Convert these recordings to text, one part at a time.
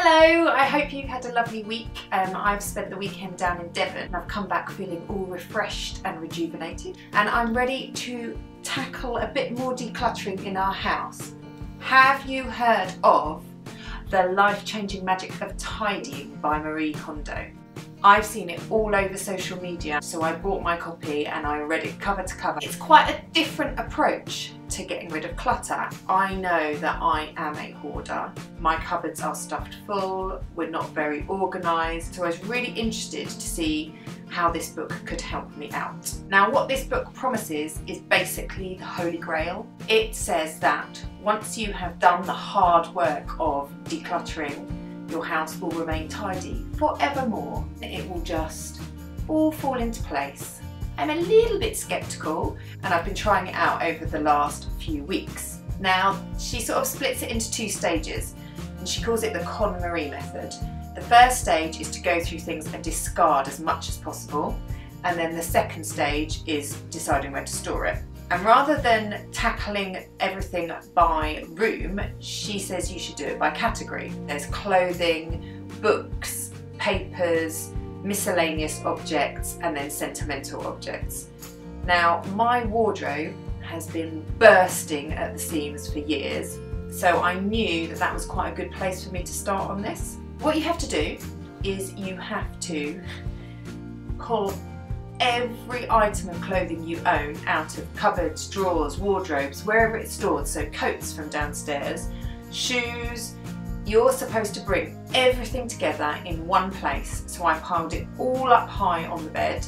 Hello, I hope you've had a lovely week. I've spent the weekend down in Devon and I've come back feeling all refreshed and rejuvenated, and I'm ready to tackle a bit more decluttering in our house. Have you heard of The Life-Changing Magic of Tidying by Marie Kondo? I've seen it all over social media, so I bought my copy and I read it cover to cover. It's quite a different approach to getting rid of clutter. I know that I am a hoarder. My cupboards are stuffed full, we're not very organised, so I was really interested to see how this book could help me out. Now, what this book promises is basically the Holy Grail. It says that once you have done the hard work of decluttering, your house will remain tidy forevermore. It will just all fall into place. I'm a little bit sceptical and I've been trying it out over the last few weeks. Now, she sort of splits it into two stages and she calls it the KonMari method. The first stage is to go through things and discard as much as possible, and then the second stage is deciding where to store it. And rather than tackling everything by room, she says you should do it by category. There's clothing, books, papers, miscellaneous objects, and then sentimental objects. Now, my wardrobe has been bursting at the seams for years, so I knew that that was quite a good place for me to start on this. What you have to do is you have to pull every item of clothing you own out of cupboards, drawers, wardrobes, wherever it's stored. So coats from downstairs, shoes. You're supposed to bring everything together in one place. So I piled it all up high on the bed.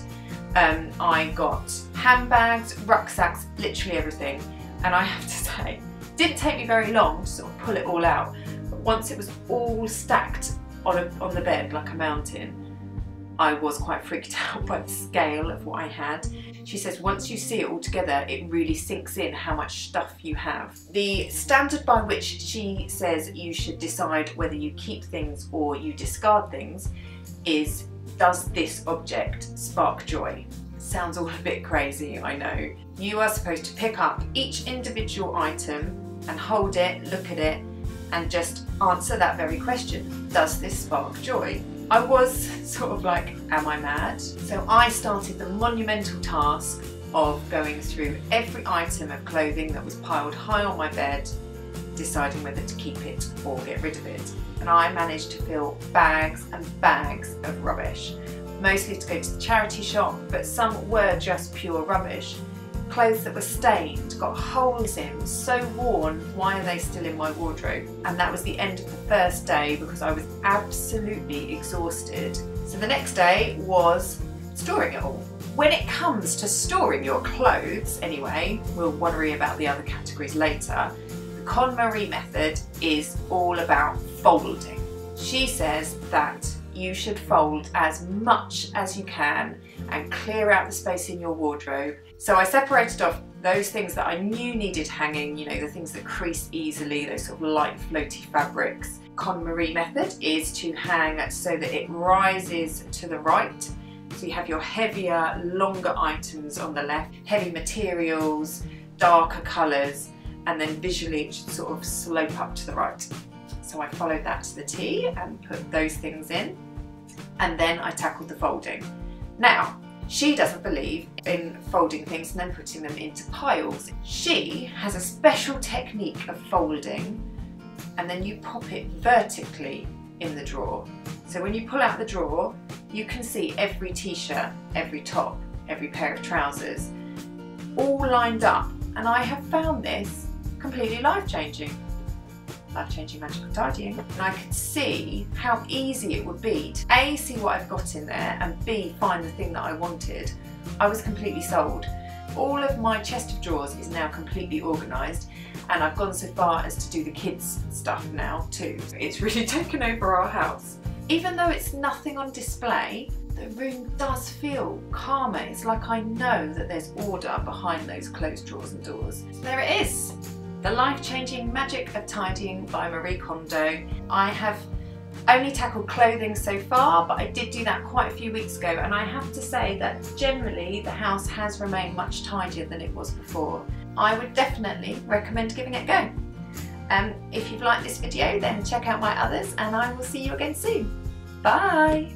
I got handbags, rucksacks, literally everything. And I have to say, it didn't take me very long to sort of pull it all out. But once it was all stacked on the bed like a mountain, I was quite freaked out by the scale of what I had. She says once you see it all together, it really sinks in how much stuff you have. The standard by which she says you should decide whether you keep things or you discard things is, does this object spark joy? Sounds all a bit crazy, I know. You are supposed to pick up each individual item and hold it, look at it, and just answer that very question. Does this spark joy? I was sort of like, am I mad? So I started the monumental task of going through every item of clothing that was piled high on my bed, deciding whether to keep it or get rid of it. And I managed to fill bags and bags of rubbish, mostly to go to the charity shop, but some were just pure rubbish. Clothes that were stained, got holes in, so worn, why are they still in my wardrobe? And that was the end of the first day because I was absolutely exhausted. So the next day was storing it all. When it comes to storing your clothes, anyway, we'll worry about the other categories later, the KonMari method is all about folding. She says that you should fold as much as you can and clear out the space in your wardrobe. So I separated off those things that I knew needed hanging, you know, the things that crease easily, those sort of light floaty fabrics. KonMari method is to hang so that it rises to the right. So you have your heavier, longer items on the left, heavy materials, darker colours, and then visually it should sort of slope up to the right. So I followed that to the T and put those things in, and then I tackled the folding. Now, she doesn't believe in folding things and then putting them into piles. She has a special technique of folding, and then you pop it vertically in the drawer. So when you pull out the drawer, you can see every t-shirt, every top, every pair of trousers, all lined up. And I have found this completely life-changing. Life-changing magic of tidying. And I could see how easy it would be to A, see what I've got in there, and B, find the thing that I wanted. I was completely sold. All of my chest of drawers is now completely organised, and I've gone so far as to do the kids stuff now too. It's really taken over our house. Even though it's nothing on display, the room does feel calmer. It's like I know that there's order behind those closed drawers and doors. So there it is. The Life-Changing Magic of Tidying by Marie Kondo. I have only tackled clothing so far, but I did do that quite a few weeks ago, and I have to say that generally the house has remained much tidier than it was before. I would definitely recommend giving it a go. If you've liked this video, then check out my others, and I will see you again soon. Bye!